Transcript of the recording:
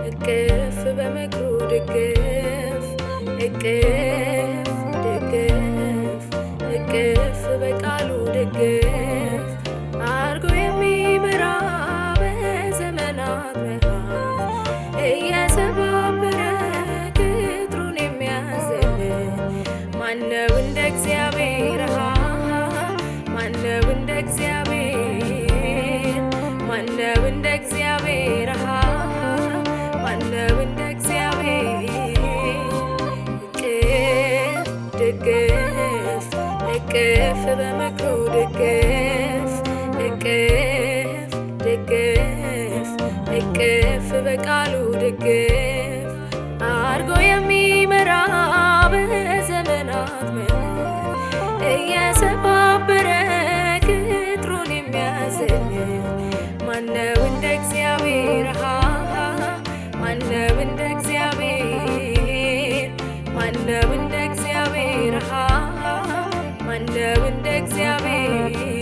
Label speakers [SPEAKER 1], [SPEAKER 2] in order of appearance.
[SPEAKER 1] እቅፍ በምክሩ ድግፍ እቅፍ ድግፍ እቅፍ በቃሉ ድግፍ አርጎ የሚመራ በዘመናት መሃል እየሰባበረ ቅጥሩን የሚያዝልን ማነው እንደ እግዚአብሔር? ማነው እንደ እግዚአብሔር? ማነው እንደ እግዚአብሔር? ማነው እንደ እግዚአብሔር? እቅፍ ድግፍ እቅፍ በምክሩ ድግፍ እቅፍ ድግፍ እቅፍ በቃሉ ድግፍ አርጎ የሚመራ በዘመናት መሃል እየሰባበረ ቅጥሩን የሚያዝልን ማነው እንደ እግዚአብሔር? ማነው እንደ እግዚአብሔር? ማነው እንደ እግዚአብሔር? ማነው እንደ እግዚአብሔር?